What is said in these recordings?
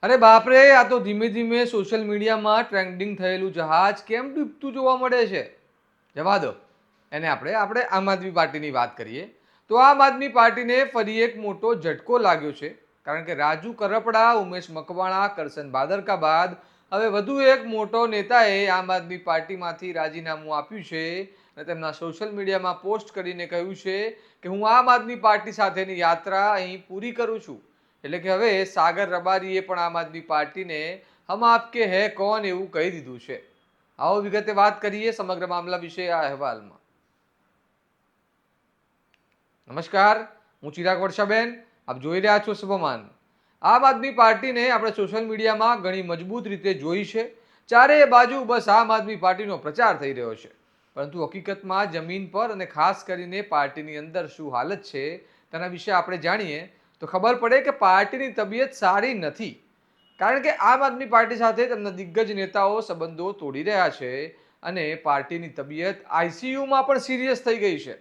અરે બાપ રે, આ તો ધીમે ધીમે સોશિયલ મીડિયામાં ટ્રેન્ડિંગ થયેલું જહાજ કેમ ડૂબતું જોવા મળે છે. જવા દો એને. આપણે આમ આદમી પાર્ટીની વાત કરીએ તો આમ આદમી પાર્ટીને ફરી એક મોટો ઝટકો લાગ્યો છે. કારણ કે રાજુ કરપડા, ઉમેશ મકવાણા, કરશન ભાદરકા બાદ હવે વધુ એક મોટો નેતાએ આમ આદમી પાર્ટીમાંથી રાજીનામું આપ્યું છે અને તેમના સોશિયલ મીડિયામાં પોસ્ટ કરીને કહ્યું છે કે હું આમ આદમી પાર્ટી સાથેની યાત્રા અહીં પૂરી કરું છું. એટલે કે હવે સાગર રબારીએ પણ આમ આદમી પાર્ટીને હમ આપકે હે કોણ એવું કહી દીધું છે. આવો વિગતે વાત કરીએ સમગ્ર મામલા વિશે આ અહેવાલમાં. નમસ્કાર, હું ચિરાગ વર્ષાબેન, આપ જોઈ રહ્યા છો સ્વમાન. આમ આદમી પાર્ટીને આપણે સોશિયલ મીડિયામાં ઘણી મજબૂત રીતે જોઈ છે. ચારે બાજુ બસ આમ આદમી પાર્ટીનો પ્રચાર થઈ રહ્યો છે. પરંતુ હકીકતમાં જમીન પર અને ખાસ કરીને પાર્ટીની અંદર શું હાલત છે તેના વિશે આપણે જાણીએ તો ખબર પડે કે પાર્ટીની તબિયત સારી નથી. કારણ કે આમ આદમી પાર્ટી સાથે તેમના દિગ્ગજ નેતાઓ સંબંધો તોડી રહ્યા છે અને પાર્ટીની તબિયત આઈસીયુમાં પણ સિરિયસ થઈ ગઈ છે.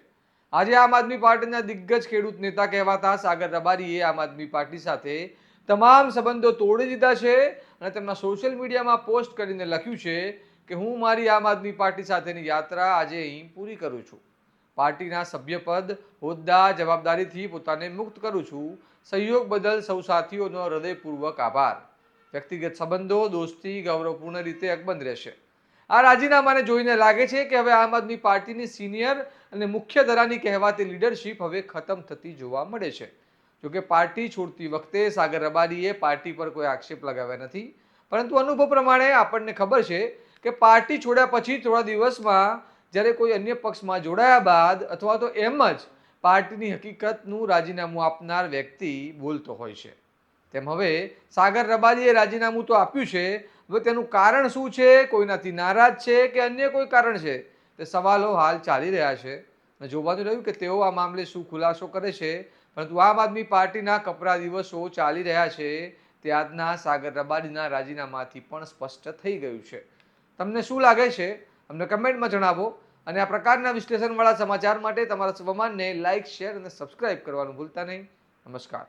આજે આમ આદમી પાર્ટીના દિગ્ગજ ખેડૂત નેતા કહેવાતા સાગર રબારીએ આમ આદમી પાર્ટી સાથે તમામ સંબંધો તોડી દીધા છે અને તેમના સોશિયલ મીડિયામાં પોસ્ટ કરીને લખ્યું છે કે હું મારી આમ આદમી પાર્ટી સાથેની યાત્રા આજે અહીં પૂરી કરું છું. પાર્ટીના સભ્યપદ, હોદ્દા, જવાબદારીથી પોતાને મુક્ત કરું છું. સહયોગ બદલ સૌ સાથીઓનો હૃદયપૂર્વક આભાર. વ્યક્તિગત સંબંધો, દોસ્તી ગૌરવપૂર્ણ રીતે અકબંધ રહેશે. આ રાજીનામાને જોઈને લાગે છે કે હવે આમ આદમી પાર્ટીની સિનિયર અને મુખ્ય ધારાની કહેવાતી લીડરશિપ હવે ખતમ થતી જોવા મળે છે. જોકે પાર્ટી છોડતી વખતે સાગર રબારીએ પાર્ટી પર કોઈ આક્ષેપ લગાવ્યા નથી. પરંતુ અનુભવ પ્રમાણે આપણને ખબર છે કે પાર્ટી છોડ્યા પછી થોડા દિવસમાં જ્યારે કોઈ અન્ય પક્ષમાં જોડાયા બાદ અથવા તો એમ જ પાર્ટીની હકીકતનું રાજીનામું આપનાર વ્યક્તિ બોલતો હોય છે. તેમ હવે સાગર રબારીએ રાજીનામું તો આપ્યું છે. હવે તેનું કારણ શું છે, કોઈનાથી નારાજ છે કે અન્ય કોઈ કારણ છે, તે સવાલો હાલ ચાલી રહ્યા છે અને જોવાનું રહ્યું કે તેઓ આ મામલે શું ખુલાસો કરે છે. પરંતુ આમ આદમી પાર્ટીના કપરા દિવસો ચાલી રહ્યા છે તે આજના સાગર રબારીના રાજીનામાથી પણ સ્પષ્ટ થઈ ગયું છે. તમને શું લાગે છે અમને કમેન્ટમાં જણાવો અને આ પ્રકારના વિશ્લેષણવાળા સમાચાર માટે તમારા સ્વમાનને લાઇક, શેર અને સબસ્ક્રાઇબ કરવાનું ભૂલતા નહીં. નમસ્કાર.